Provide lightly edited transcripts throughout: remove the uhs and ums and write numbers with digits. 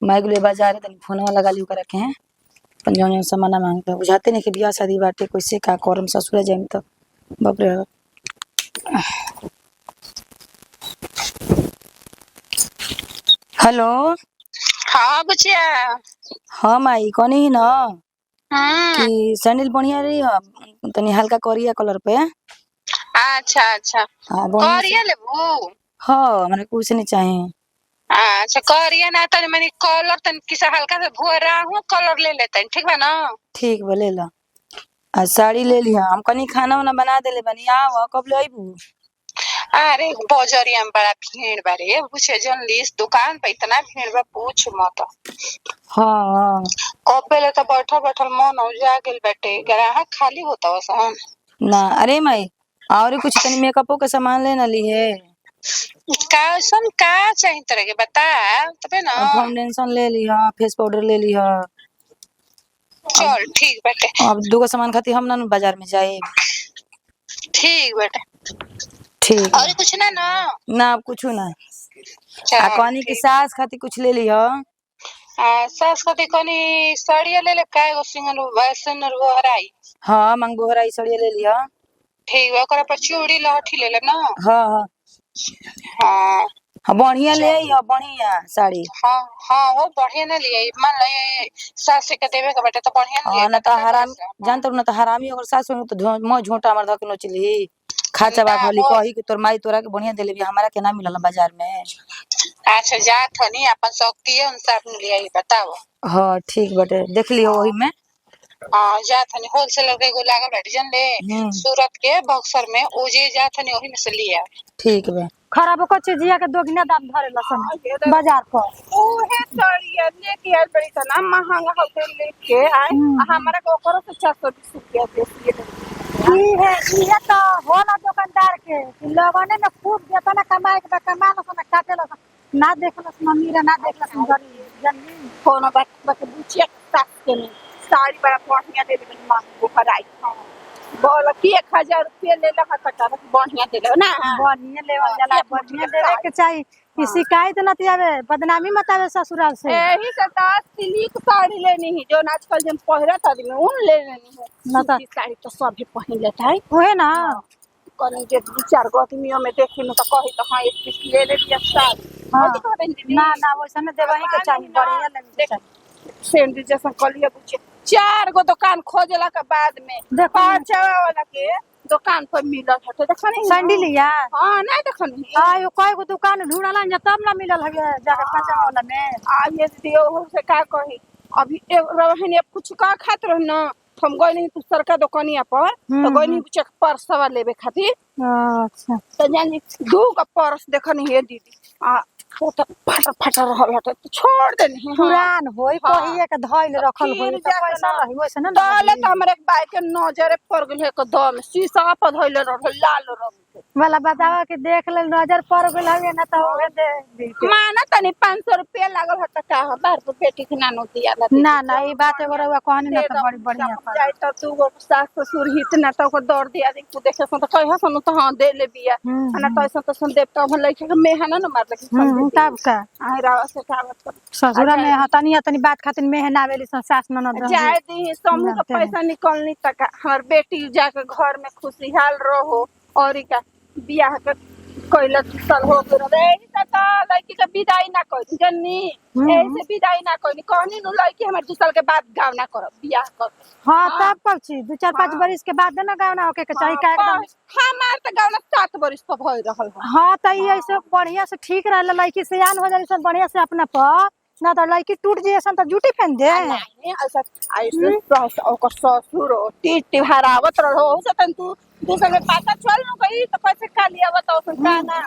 Mic ले बाजार है तनी फोनवा लगा ली ओकरा के हैं अपन जौन सामान मांगता बुझाते नहीं कि बियाह शादी बाटे कैसे का करम ससुर जाइम तो बाप रे। हेलो। हाँ बुचिया। हाँ माई कौन ही ना कि हम्म। सैंडल बढ़िया रही है तनी हल्का करिया कलर पे। अच्छा अच्छा। हाँ बढ़िया से। करिया लेबू। हाँ हमारे कुछ नहीं चाहिए। अच्छा करिया ना तनी मनी कलर तनी किसा हल्का से भूरा हूँ कलर ले लेते ठीक बा ना। ठीक बा ले ला। आ साड़ी ले लिया हम कनी खाना वाना बना देले बनी आओ कब ले आइबू। अरे बजरिया में बड़ा भीड़ बा रे बुचिया जन लिस दुकान पे इतना भीड़ बा पूछ मत। हाँ कब पहले तो बैठल बैठल मन उजा गेल बाटे ग्राहक खाली होता वसन। ना अरे माई और कुछ तनी मेकअपो के सामान लेना ली है। का सन का चाहिए तरह के बता तबे ना। फाउंडेशन ले लिहा फेस पाउडर ले लिहा। चल ठीक बाटे। अब दूगो सामान खाती हम ना बाजार में जाए। ठीक बाटे। ठीक है और कुछ ना ना। ना अब कुछ ना। आ चल कहनी की ठीक। सास खाती कुछ ले लिहा। सास कति कनी साड़िया ले ले काय गो सिंगल वैसन वो हराई। हाँ मंगबो हराई साड़ी ले लिहा। ठीक बा ओकरा पर चूड़ी लहठी ले ले ना। हाँ हाँ हाँ हाँ बढ़िया ले चल। आई बढ़िया साड़ी। हाँ हाँ वो बढ़िया ना लिया मान ले सास के देवे के बेटे तो बढ़िया ना लिया हाँ ना न तो तो का हराम कैसे हाँ। जानते हो न तो हरामी अगर सास हो तो मोह झोंटा मार धके नोचली खाचा ना बात होली हो। कही कि तोर माई तोरा के बढ़िया देले भी हमारा के ना मिलल बाजार में। अच्छा जा थनी अपन शक्ति है उनसे आपने लिया ही बताओ। हाँ ठीक बटे देख लियो वही में। हाँ जा थनी होलसेलर के एगो लागल बाटे जन ले सूरत के बक्सर में ओजे जा थनी वही में से लिया। ठीक बा। खराब को चीजिया के दोगुना दाम धरे लसन बाजार पर। ओहे साड़िया लेके आइल बड़ी त ना महंगा होते लेके आए हमारा को करो तो 420 रुपया देसी ये तो हो ना दुकानदार के लगने में खूब जेतना कमाए के कमा लसन काटे लसन ना देखलस मम्मी रे ना देखलस गरीब जन्नी कोनो बात बात बुचिया सास के नहीं साड़ी बड़ा बढ़िया दे देबे मां को हराई बोल कि 1000 रुपया ले लखा कटा बढ़िया देले ना। बढ़िया लेवल जाला बढ़िया देवे के चाहिए कि शिकायत न आवे बदनामी मत आवे ससुराल से। यही से 10 सिल्क साड़ी लेनी है जो आजकल जन पहिरत आदमी उन ले लेनी है ना तो साड़ी तो सभी पहन लेता है ओहे ना कहीं जे दू चार गो आदमियों में देखी न तो कही तो हाँ एक पीस ले ले लिया साड़ी हाँ। कथी कहबे दीदी ना ना वैसा न देवही के चाहिए बढ़िया लेवे के चाहिए। सेंडी जैसा कलिया बुझे 4 गो दुकान खोजला के बाद में देखो पांचवा वाला के दुकान पर मिलत है तो देखनी सैंडलिया हां ना देखनी आयो कई गो दुकान ढूंढला तब ना मिलल हवे जाके पांचवा वाला में। आ ये दियो से का कही अभी एक रहनी अब कुछ का खात रह न हम गई नहीं दूसर का दुकानिया पर तो गई नहीं चेक पर्सवा लेबे खातिर। अच्छा तो जानी दू का पर्स देखनी है दीदी आ वो तो फटर फटर रहल हटे तो छोड़ देनी पुरान होई कहिए के धइल रखल होई तो पैसा रही वैसे ना डाले तो हमरे बाइक के नजरे पड़ गेल है एकदम शीशा पर धइले रहल लाल रंग के वाला बतावा के देख ले नजर पड़ गेल हवे ना तो ओहे दे दी के। माना तनी 500 रुपया लागल हट का बार पर बेटी के नानो दिया ना ना ई बात एगो रउआ कहनी ना तो बड़ी बढ़िया जाए तो तू गो सास ससुर हित ना तो को दौड़ दिया दी तू देखे तो कहिया सन तो हां दे ले बिया ना तो ऐसा तो सुन देवता भल लइके के मेहना ना मार लगी तब का आई रावा से कावत ससुरा में हतनी हतनी बात खातिर मेहना आवेली सास ननद जाए दी समूह का पैसा निकलनी तक हमर बेटी जाके घर में खुशहाल रहो और का बियाह के कोइला साल हो गए रे तता लड़की के विदाई ना कोई जन्नी ऐसे विदाई ना कोई कहनी नु लड़की हमर 2 साल के बाद गाव ना करब बियाह कर। हां तब पछी 2-4-5 बरिस के बाद ना गावना होके के चाहिए का एकदम हमार त गाव ना 7 बरिस पर भई रहल है। हां त ई ऐसे बढ़िया से ठीक रहल लड़की सियान हो जाली सब बढ़िया से अपना पर ना तो लड़की टूट जैसन तो जूटी पहन दे नहीं ऐसा ऐसे प्लस ओकर ससुर टीटी हरावत रहो से तन तू दूसरे में पता चल न गई तो कैसे का लिया बताओ सुनता ना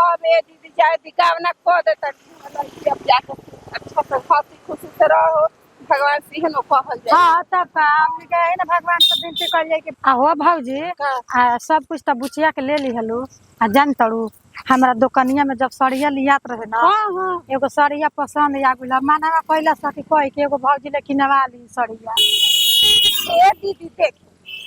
अब ए दीदी जाए दिगावना को दे त लड़की अब जाके अच्छा से हंसी खुशी से रहो भगवान सिंह नो कहल जाए। हां तब का हमनी के है ना भगवान से विनती कर जाए कि हो भौजी सब कुछ त बुचिया के ले ली हलो आ जान तड़ू हमरा दुकानिया में जब सड़िया लियात रहे ना एगो सड़िया पसंद आ गेल मानवा कहला सकी कह के एगो भौजी ले किनवा ली सड़िया ए दीदी देख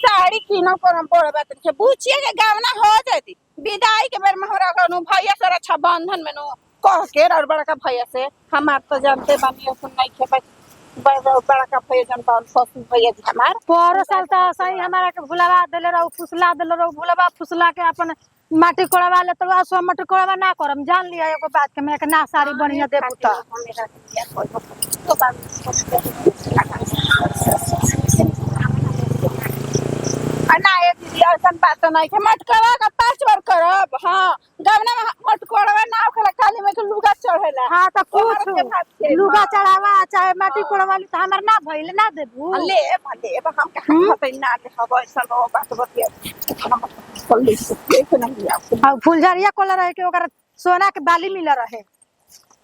साड़ी किनो पर हम बड़ बात के बुचिया के गावना हो जाती विदाई के बेर में हमरा कनु भैया से रक्षा बंधन में नो कह के और बड़का भैया से हमार तो जानते बानी सुन नहीं खे बड़का भैया जानता ससुर भैया जी हमार पर साल तो सही हमारा के भुलावा देले रहो फुसला देले रहो भुलावा फुसला के अपन माटी कोड़वा ले तो सो माटी कोड़वा ना करम जान लिया एगो बात के मैं के ना साड़ी बढ़िया देबू त ना ये दीदी ऐसा बात नहीं है मटकवा का 5 बार करब हां गवना में मटकवा ना खला खाली में के लुगा चढ़ेला हां त पूछ लुगा चढ़ावा चाहे माटी कोड़वा ली त हमर ना भइल ना देबू ले भले हम कहां खतै ना दे हब ऐसा लो बात बतिया कल्ली से के नहीं आ और फुलझरिया कोला रहे के ओकर सोना के बाली मिल रहे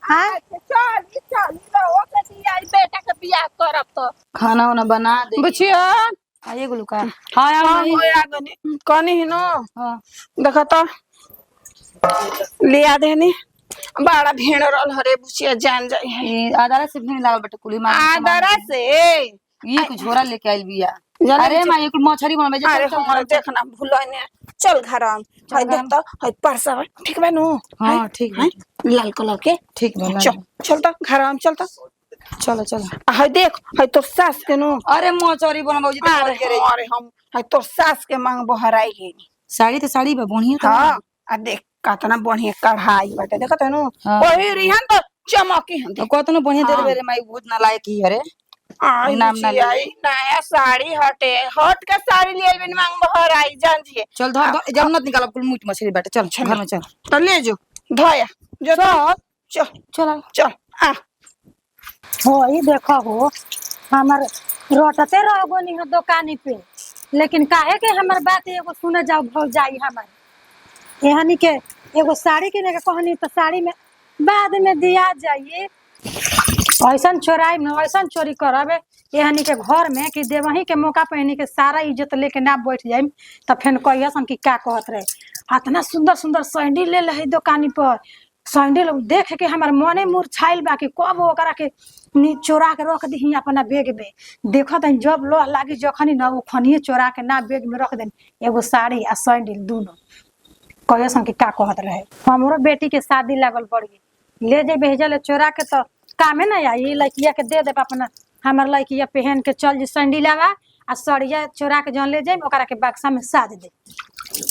हां चल लो के दिया बेटा के बियाह करब तो खाना वाना बना दे बुझिया आइए गुलू का हाँ यार कनी ही नो हाँ देखा तो लिया देनी बड़ा भेड़ रल हरे बुचिया जान जाई है ये आदारा से भी नहीं लागल बेटा कुली मार आदरा से ये कुछ झोरा लेके आइल बिया अरे मां ये कुछ मछरी बनबे जे अरे हम देखना भूलने चल घर हम हाय देख तो हाय परसा ठीक बा नु हां ठीक है लाल कलर के ठीक बा चल चल तो घर हम चल तो चलो चलो हाय देख हाय तो सास के नु अरे मछरी बनबे जे अरे हम हाय तो सास के मांग बहराई है साड़ी तो साड़ी बा बढ़िया हां आ देख कितना बढ़िया कढ़ाई बाटे देखत है नु ओही रिहन तो चमकी हन तो कतनो बढ़िया दे देबे रे माई बहुत ना लायक ही अरे नाम ना आई नया साड़ी हटे हट के साड़ी ले बिन मांग बहराई जान जी चल धर जब न निकाल कुल मीट मछली बाटे चल घर में चल तो ले जो धोया जो चल चल चल आ हो ई देखो हो हमर रोटते रहबो नहीं है दुकानी पे लेकिन काहे के हमर बात एगो सुने जाओ भौ जाई हमर एहनी के एगो साड़ी किने के कहनी तो साड़ी में बाद में दिया जाइए ऐसा चोराई न ऐसा चोरी करब एहनी के घर में कि देवही के मौका पे एहनी के सारा इज्जत लेके ना बैठ जाइम त फेन कहियसन कि का कहत रहे इतना सुंदर सुंदर सैंडल ले लही दुकानी पर सैंडल देख के हमार मने मुरझाइल बा कि कब ओकरा के चोरा के रख दी अपना बैग में देखत है जब लोह लागी जखनी न उ खनिए चोरा के ना बैग में रख देन एगो साड़ी आ सैंडल दोनों कहियसन कि का कहत रहे हमरो बेटी के शादी लागल पड़ी ले जे भेजल चोरा के तो कामे ना आई लड़किया के दे दे अपना हमार लड़किया पहन के चल जी सैंडलवा आ सड़िया चोरा के जन ले जाए ओकरा के बक्सा में साध दे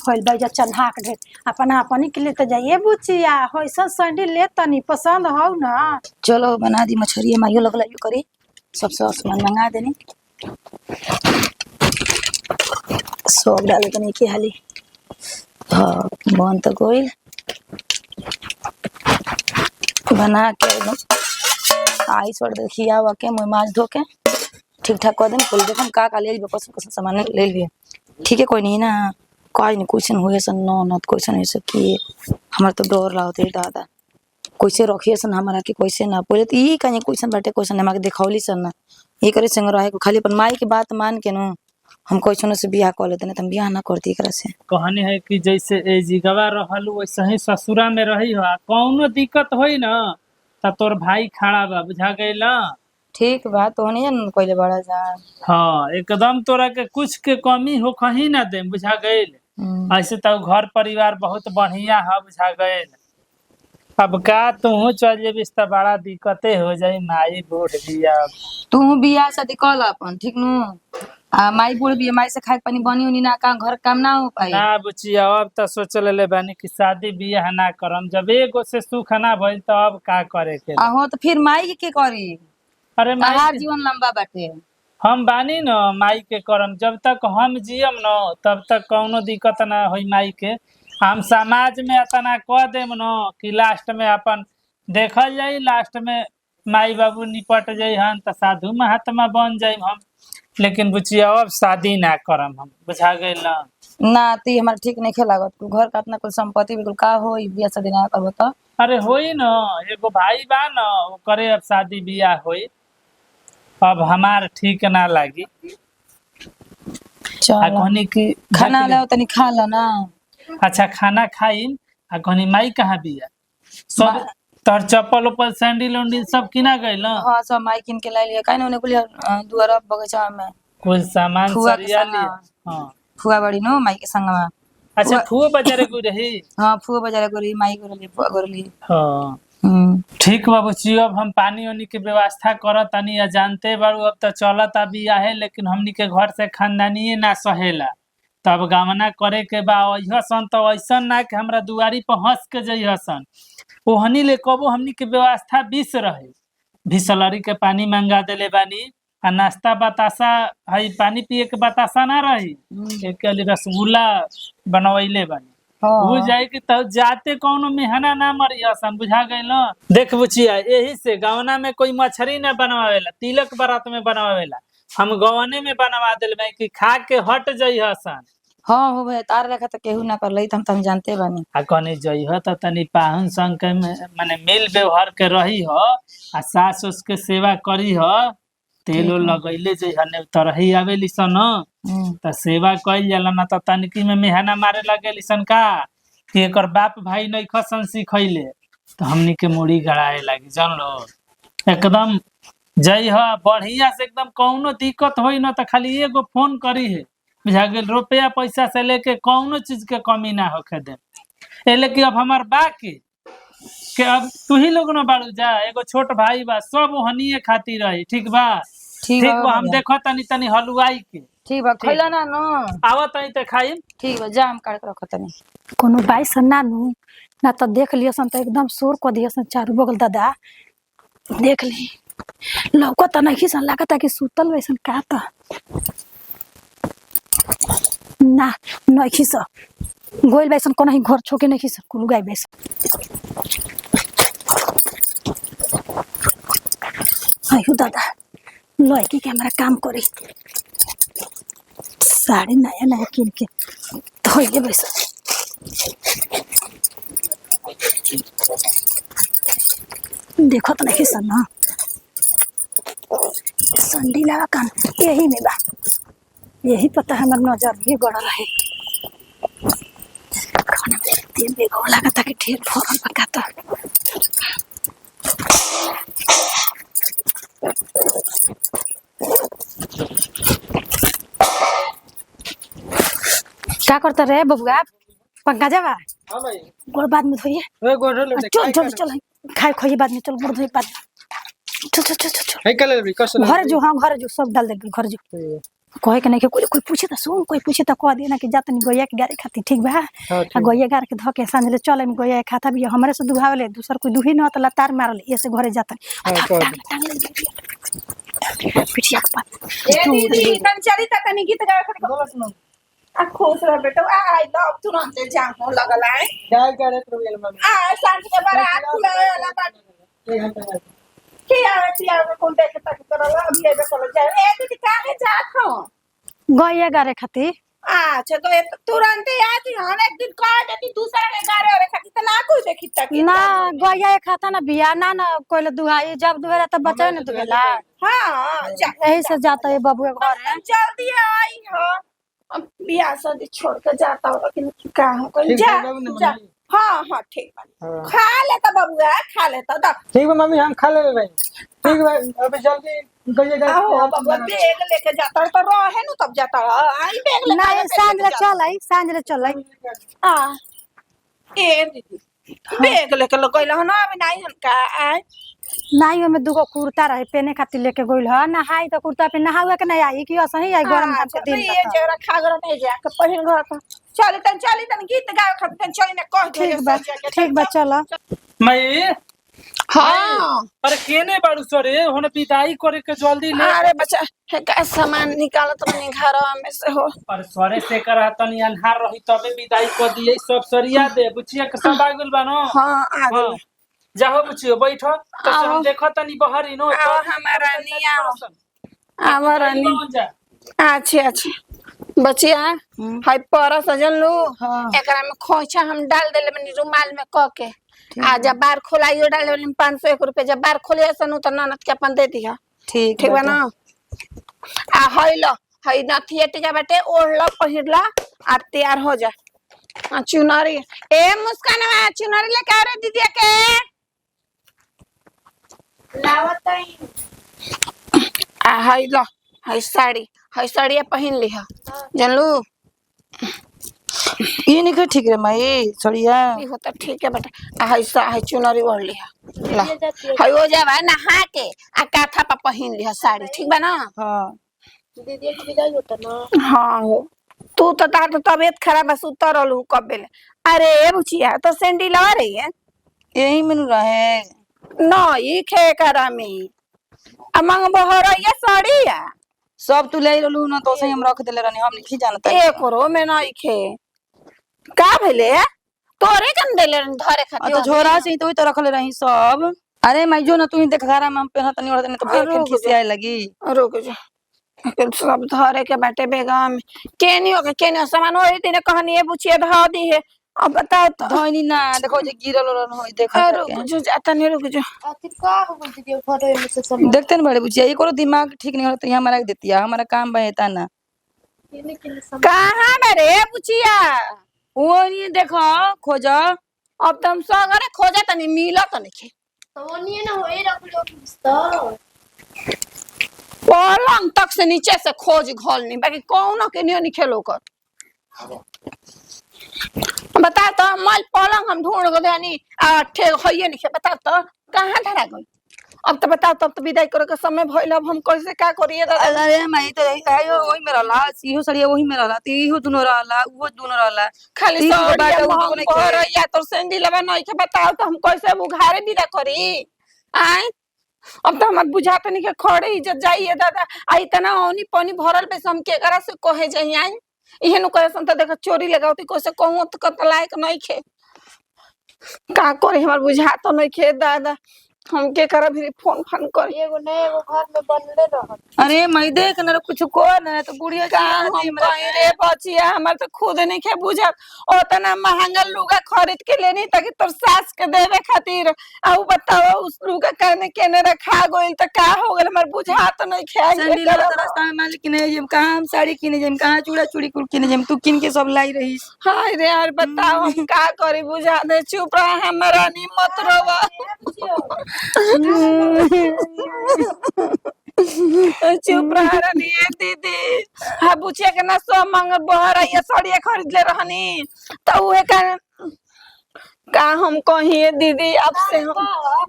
होइल बैजा चन्हाक ढेर अपना अपनी के लिए तो जाइए बुचिया होइसा सैंडल ले तनी पसंद हो ना चलो बना दी मछरी माइयो लगला यू करी सब सामान मंगा देनी सब डाल देनी की हाली हाँ बन तो गोइल बना के एकदम आई छोड़ दे खियावा के मुँह माछ धो के ठीक ठाक कर दें कुल देखम का ले लिबे कसम कसम सामान ले लिबे ठीक है कोई नहीं ना कोई नहीं क्वेश्चन हुए सन नो नॉट क्वेश्चन है सब कि हमार तो डर लागत है दादा कैसे रखिए सन हमारा के कैसे ना पहले तो ई कहीं क्वेश्चन बाटे क्वेश्चन हमरा के दिखावली सन ना ये करे संग रहे को खाली अपन माई के बात मान के नो हम क्वेश्चन से बियाह कर लेते ना तुम बियाह ना करती एकरा से कहानी है कि जैसे ए जिगवा रहलू वैसे ही ससुरा में रही हो कौनो दिक्कत होई ना त तोर भाई खड़ा बा बुझा गइल ठीक बा तो नहीं न कोइले बड़ा जा हाँ एकदम तोरा के कुछ के कमी हो कहीं ना दे बुझा गइल ऐसे तो घर परिवार बहुत बढ़िया है बुझा गइल अब का तू चल जेबिस त बड़ा दिक्कते हो जाई माई बूढ़ बिया तू बियाह शादी कर अपन ठीक नु आ माई बूढ़ बिया माई से खाए पानी बनी उनी ना का घर काम ना हो पाई ना बुचिया अब त सोच ले बानी कि शादी बियाह ना करम जब एगो से सुख ना भइल त अब का करे के हो तो फिर माई के करी अरे हमार जीवन लंबा बाटे हम बानी न माई के करम जब तक हम जियम न तब तक कौनो दिक्कत ना होई माई के हम समाज में इतना कह देम न कि लास्ट में अपन देखल जाई लास्ट में माई बाबू निपट जाई हन त साधु महात्मा बन जाई हम लेकिन बुचिया अब शादी ना करम हम बुझा गइल ना ती हमार ठीक नहीं लागत तू घर का इतना कुल संपत्ति बिल्कुल का होई बियाह शादी ना करबो त अरे होई न एगो भाई बा न करे अब शादी बियाह होई अब हमार ठीक ना लागी चल कहनी कि खाना ले तनी खा ल ना अच्छा खाना खाइम आ कहनी माई कहाँ बिया सब तोर चप्पल उप्पल सैंडल उंडल सब किना गइल हां सब माई किन के लाई लिया काहे ओने कुल दुआरा बगीचा में कुछ सामान फुआ के सरिया संग लिया हां फुआ बड़ी नो माई के संग में अच्छा फुआ बाजारे को रही हां फुआ बाजार गोरी माई गोरली फुआ गोरली हां ठीक बा बुच्ची, अब हम पानी वानी के व्यवस्था करत तनी या जानते बारू अब तो चलत अभी आहे, लेकिन हमनी के घर से खानदानिये ना सहेला। तब गावना करे के बा अइहसन तो ऐसन ना कि हमरा दुआरी पर हंस के जइहसन। ओहनी ले कबो हमनी के व्यवस्था 20 रहे। बिसलरी के पानी मंगा देले बानी आ नाश्ता बतासा हई पानी पिए के बतासा ना रही, एक रसगुल्ला बनवैले बानी। हो जाए कि तब जाते कौनो मेहना ना मरी हसन, बुझा गइल। देख बुचिया, यही से गवना में कोई मछरी ना बनवावेला, तिलक बारात में बनवावेला। हम गवने में बनवा दिल में कि खा के हट जई हसन। हाँ हो भाई, तार रखा तो केहू ना कर लई, हम जानते बानी। आ कने जइह त तनी पाहुन संग के माने मिल व्यवहार के रही हो, आ सास उस के सेवा करी हो। तेल उल लगैले जइह ने तरही आवेली सन त सेवा कइल जाला ना, त तनकी में मेहना मारे लगेली सन का कि एकर बाप भाई नहीं खसन सिखैले, तो हमनी के मुड़ी गड़ाए लागी जान लो। एकदम जइह बढ़िया से, एकदम कौनो दिक्कत होई ना त खाली एगो फोन करी है, बुझा गेल। रुपया पैसा से लेके कौनो चीज के कमी ना होखे दे। लेकिन अब हमार बाकी के अब तू ही लोग ना बाड़ू जा, एगो छोट भाई बा, सब हनिए खाती रही। ठीक बा, ठीक बा। हम देखो तनी तनी हलवाई के। ठीक बा, खइला ना न आवा तनी ते खाई। ठीक बा, जा हम काट के रख तनी। कोनो बाई सन नानू ना तो देख लियो सन तो एकदम शोर को दियो सन चारू बगल। दादा देख ली लौकत नहीं सन, लागत कि सुतल वैसन का त ना नहीं स गोइल बैसन को नहीं घर छोके नहीं स कुलु गाय बैसन। आयु दादा लड़की के हमारा काम करी, साड़ी नया नया किन के धोइले बैसन। देखो तो नहीं सन ना, संडी लगा कान यही में बा, यही पता है हमार नजर भी गड़ा रहे। तेल बेगो लगा था कि ढेर फौरन पकाता। क्या करता रे बबुआ, पंखा जावा। हां भाई, गोड़ बाद में धोइए। ओए गोड़ ले चल चल चल, खाए खोइए बाद में, चल गोड़ धोइए बाद में। चल चल चल चल है कल भी कस घर जो, हाँ घर जो सब डाल दे घर जो। कहे के नहीं के कोई पूछे तो सुन, कोई पूछे तो कह देना कि जात नहीं गोया के गारे खाती। ठीक बा, आ गोया गार के धके सांझले चल में गोया खाता भी हमरे से दुहावले, दूसर कोई दुही न त लतार मारले, ऐसे घरे जाता। पिटिया के पास ए दीदी तन चली त तनी गीत गावे खड़ी बोल सुनो। आ खुश रह बेटा, आई लव तुरंत जाम लगल है। गाय करे तो गेल मम्मी। आ सांझ के बारात खुलावेला बात किया कौन देख तक करला अभी एबे चल जाए। ए दीदी काहे जात हो? गोया गारे खाती। अच्छा तो ये तुरंत याद ही हम एक दिन कह देती दूसरा के गारे और खाती त ना कोई देखी तक ना गोया खाता ना बिया ना ना कोई दुहाई, जब दुहेला तब बचे न दुहेला। हां जा यही से जाता है बबुआ घर है। जल्दी आई हो, अब बियाह शादी छोड़ के जाता हो, लेकिन का हो कोई जा। हाँ हाँ ठीक बा, खा लेता बबुआ, खा लेता दा। ठीक बा मम्मी, हम खा ले भाई। ठीक बा, अबे जल्दी गइएगा। आओ बबुआ बैग लेके जाता तो रहे न तब जाता। आई बैग लेके ना सांझले चल आई, सांझले चल आई। आ ए दीदी बैग लेके लगइल ह ना, अभी नहीं हम का आई नाई में दुगो कुर्ता रहे पेने खातिर लेके गइल ह। नहाई तो कुर्ता पे नहावे के नहीं आई कि असही आई गरम धान के दिन ये जरा खागर नहीं जा के पहिन घर का। चल तन गीत गावे खातिर चली ना कह दे। ठीक बा चल। मई हां अरे केने बाड़ू सरे, होने विदाई करे के जल्दी ले। अरे बच्चा है का सामान निकालत अपने घरवा में से हो। पर सरे से कर तनी अन्हार रही तबे विदाई कर दिए, सब सरिया दे बुचिया के सब आ गेल बानो। हां आ गए। जाहो बुचियो बैठो, तो हम देखो तनी बहरी नो। आओ हमारा निया हमारा नी। अच्छा अच्छा बचिया हाय पर सजन लो। एकरा में खोइछा हम डाल देले मनी रुमाल में क के। आ जब बार खोलाइयो डाल देले 501 रुपया, जब बार खोलिए सनु त ननद के अपन दे दिया। ठीक बा ना। आ हइलो हई नथिया टिका बाटे ओढ़ला पहिरला आ तैयार हो जा। आ चुनरी ए मुस्कानवा चुनरी लेके आ रे दीदी के लावत आ हइलो हई साड़ी पहन लिहा जानलू। ये नहीं ठीक रे माई सड़िया। इहो तो ठीक है बेटा। ऐसा है चुनरी ओढ़ लिया ला हाय हो जावा नहा के आ काथा पर पहन लिया साड़ी ठीक बा ना। हाँ दीदी की विदाई होता ना। हाँ हो तू तो तार तो तबीयत खराब है उतरल हूँ कब बेले। अरे बुचिया तो सैंडल लगा रही है यही में रहे नई खे करा में अमंग बहर ये साड़ी है सब तू ले लू ना तो सही हम रख देले रहनी हम नहीं जानता। एक रो में नई खे का भेले तोरे कन देले धरे खातिर तो झोरा से तो रखले रही सब। अरे मैं जो ना तू ही देख घरा में हम पहनत नहीं ओढ़त नहीं तो फिर रुक खिसियाए लगी। रुक जा सब धरे के बैठे बेगम केनी हो के केनी सामान ओही दिन कहनी है बुचिया ध दी है अब बता तो धोनी ना देखो जे गिरल उरल होई देखो रुक जो जाता नहीं रुक जो आखिर का हो गई दीदी फोटो में से सब देखते न बड़े बुझिया एको दिमाग ठीक नहीं होता हमारा के देती है हमारा काम बहता ना। केने केने सब कहां मेरे बुचिया वो नहीं देखो खोजा अब तुम सगरे खोजा तनी मिला तो नहीं तो वो नहीं है ना होए रख लो तो पलंग तक से नीचे से खोज घोल नहीं बाकी कौन के नहीं खेलो कर बता तो माल पलंग हम ढूंढ गए नहीं ठे होइए नहीं बता तो कहां धरा गई अब तो बताओ तब तो विदाई करे के समय भइल अब हम कैसे का करिए दादा। अरे मैं तो आयो वही में रहला इहो सड़िया वही में रहला तो इहो दुनो रहला वो दुनो रहला खाली तीन गो सौड़िया बाटे महंग उनको नहीं पर या तो सैंडल लबा नहीं के बताओ तो हम कैसे उघारे विदा करी आए अब तो हमर बुझात नहीं के खड़े इज्जत जाइए दादा आ इतना ओनी पानी भरल पे हम के करा से कहे जाई आई इहे नु करे संत देख चोरी लगावती कैसे कहूं तो कत लायक नहीं खे का करे हमर बुझात नहीं खे दादा हम के करा भी फोन फोन कर एगो नए एगो घर में बनले रहत। अरे मैं देख न कुछ को न तो बुढ़िया का हम कहीं रे बचिया हमर तो खुद नहीं खे बुझात ओतना महंगा लुगा खरीद के लेनी ताकि तोर सास के देवे खातिर आ उ बताओ उस लुगा करने केने रखा गइल त का हो गेल हमर बुझात नहीं खे सैंडल रास्ता में मालिक ने जेम कहां हम साड़ी किने जेम कहां चूड़ा चूड़ी कुल किने जेम तू किन के सब लाई रही। हाय रे यार बताओ हम का करी बुझा दे चुप रहा हमरा नी मत रोवा चुप रहा नी दीदी हा बुचिया के ना सो मंग बहरा ये साड़ी खरीद ले रहनी त उहे का हम कहिए दीदी आपसे हम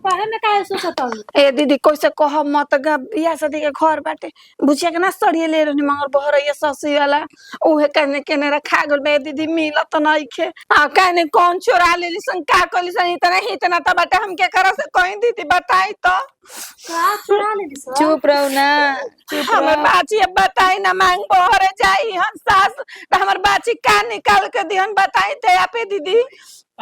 कहे में काहे सोचत हो ए दीदी कैसे कह मत गा बियाह शादी के घर बाटे बुचिया के ना सड़िए ले रहनी मगर बहरा ये ससी वाला उहे कहने केने रखा गल बे दीदी मिलत नहीं खे आ कहने कौन चोरा लेली सन का कली सन इतना त बाटे हम के करा से कहीं दीदी बताई तो का चुरा ले सब चुप रहो ना चुप हमर रहो। बाची अब बताई ना मांग बहरे जाई हम सास त हमर बाची का निकाल के दिहन बताई थे आपे दीदी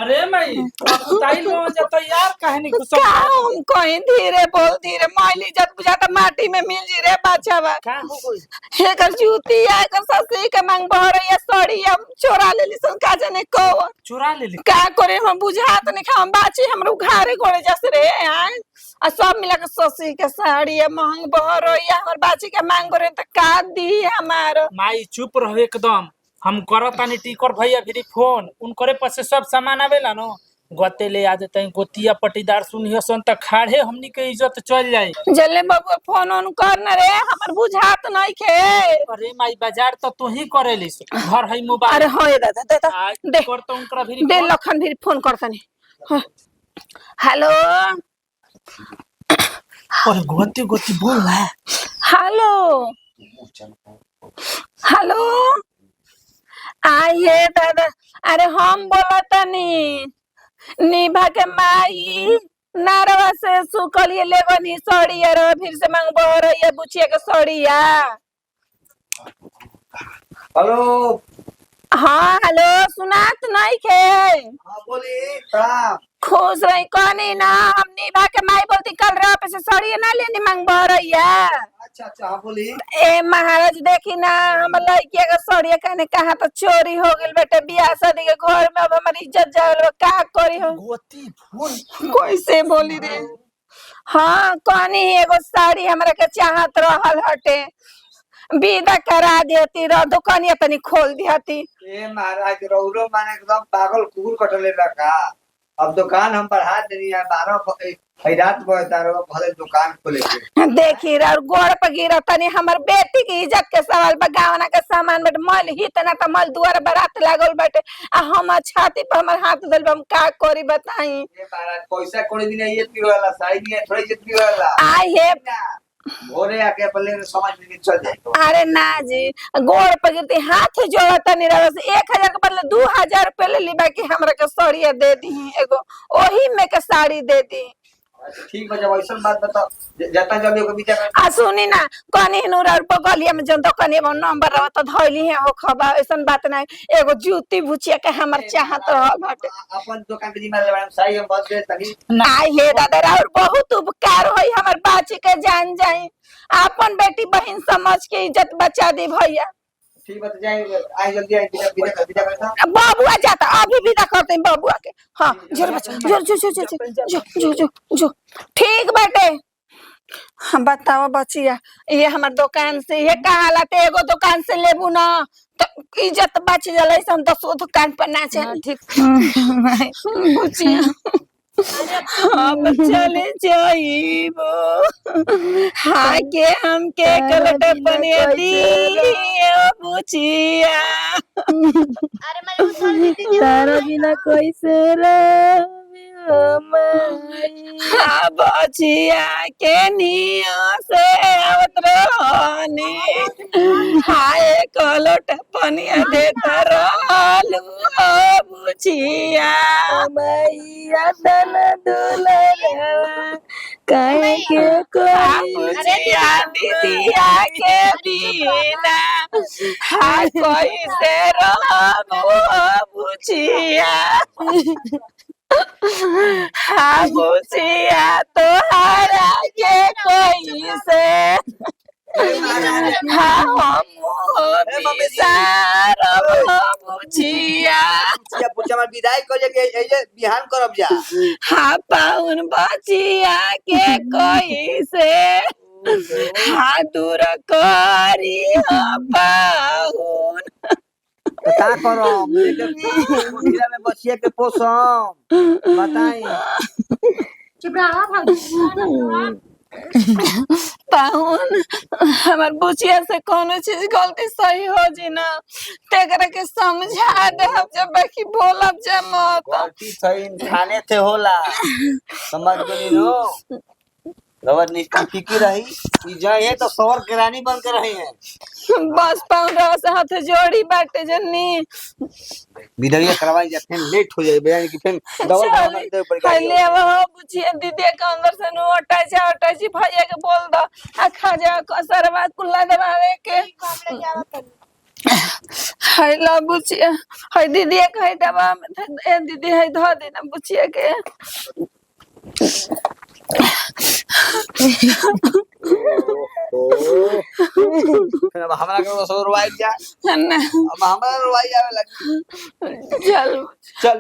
अरे माई अब ताई लो जाता यार कहानी कुछ का हम कहीं धीरे बोल धीरे माइली जब बुझाता माटी में मिल जी रे बाछावा का हो गई एकर जूती है एकर ससी के मांग बहरे या साड़ी हम चोरा लेली सन का जाने को चुरा ले ली का करे हम बुझात नहीं हम बाची हमरो घारे गोड़े जस रे आय आ सब मिला के ससी के साड़ी है महंग बहरो या हमर बाची के मांग करे त का दी हमार माई चुप रहो एकदम हम करतानी टिकर भैया फिर फोन उनकरे पास से सब सामान आवेला नो गोते ले आ देते गोतिया पटीदार सुनियो सन त खाड़े हमनी के इज्जत चल जाए। जल्ले बाबू फोन ऑन कर न रे हमर बुझात नहीं खे अरे माई बाजार तो तू ही करेली घर है मोबाइल अरे होए दादा दे ता दे कर तो उनकरा फिर दे लखन भी फोन करतनी हेलो और गोती गोती बोल रहा है हेलो हेलो आइए दादा अरे हम बोलतनी निभा के माई नारवा से सुकलिए लेवनी सड़िया रे फिर से मांग बहरइया बुचिया के सड़िया हेलो हाँ हेलो सुनात नहीं खे हाँ बोली प्रणाम। खुश रही कौनी ना हम निभा के माई बोलती कल रे पे से सड़िया ना लेनी मांग बहरइया अच्छा अच्छा हाँ बोली ए महाराज देखी ना हम लड़किया का सड़िया कहने कहा तो चोरी हो गई बेटे बियाह शादी के घर में अब हमारी इज्जत जाए का करी हम गोती फोन कैसे बोली रे हाँ कौनी एगो साड़ी हमरा के चाहत रहल हटे विदा करा देती रह दुकानिया तनी खोल देती ए महाराज रौरो माने एकदम पागल कुकुर कटले रखा अब दुकान हम बढ़ा देनी है 12 रात तारो भले दुकान खोले के। देखी रे और गोड़ पर गिरा तनी हमर बेटी की इज्जत के सवाल बगावना के सामान बट मल ही तना त मल दुआर बारात लागल बाटे आ हम छाती पर हमर हाथ दल हम का करी बताई। ये महाराज पैसा कोई दिन ये पी वाला साड़ी नहीं थोड़ी जितनी वाला आ हे भोरे आके पहले समझ में चल जाए तो। अरे ना जी गोड़ पर गिरते हाथ जोड़ता नहीं रहा 1000 के बदले 2000 रुपए ले ली बाकी हमरा के साड़िया दे दी एगो ओही में के साड़ी दे दी। ठीक है जब ऐसा बात बताओ जता जल्दी को बीच में आ सुनी ना कनी नूरा बगलिया में जन तो कनी नंबर रहा तो धइली है हो खबा ऐसन बात नहीं एगो जूती बुचिया के हमर चाहत रह बाटे अपन दुकान के जिम्मेदार मैडम सही हम बस दे तनी। आई हे दादा और बहुत उपकार होई हमर बाची के जान जाई अपन बेटी बहन समझ के इज्जत बचा दी भैया। ठीक बात जाए आई जल्दी आई बिना करता बाबुआ जाता अभी विदा करते हैं बाबुआ के। हाँ जोर बच्चा जोर जो जो जो जो जो जो जो ठीक बाटे। हम बताओ बचिया ये हमार दुकान से ये कहाला ते एगो दुकान से लेबू ना तो इज्जत बच जले हम 10 दुकान पर ना चली। ठीक बचिया हम चले जाइबो हाँ के हम के कलट बने दी बुचिया तारा बिना कैसे हाँ बचिया के निया से आवत रहनी हाय कलट पनिया देता रहलू बुचिया मैया तन दुलरवा काहे के कोई बुचिया दीदिया के बिना हाँ कोई से रहबो बुचिया हाँ बुचिया तोहरा के कोई से हाँ हम बुचिया या पूछा मार विदाई कर जे ये बिहान करब जा। हाँ पाउन बचिया के कोई से हाँ दूर करी पाउन का करो मीरा में बसिया के पोसम बताई चुप रहा भौजी। पाहुन हमार बुचिया से कोनो चीज गलती सही हो जी ना तेकरा के समझा दे हम जब बाकी बोलब जे मत गलती सही खाने से होला समझ गई नो रवर निष्ठा फिकी रही कि जाए तो सवर के रानी बन के रहे हैं बस पाहुन रवा से हाथ जोड़ी बाटे जन्नी विदरिया करवाई जा फिर लेट हो जाए बयान की फिर दवा दे पड़ गई ले वो बुचिया दीदी के अंदर से नो अटैची भैया के बोल दो आ खा जा कसरवा कुल्ला दबावे के हाय ला बुचिया हाय दीदी कहे दबा ए दीदी हाय धो देना बुचिया के अब हमरा के सो रुवाई जा ना अब हमरा रुवाई आवे लगी चल चल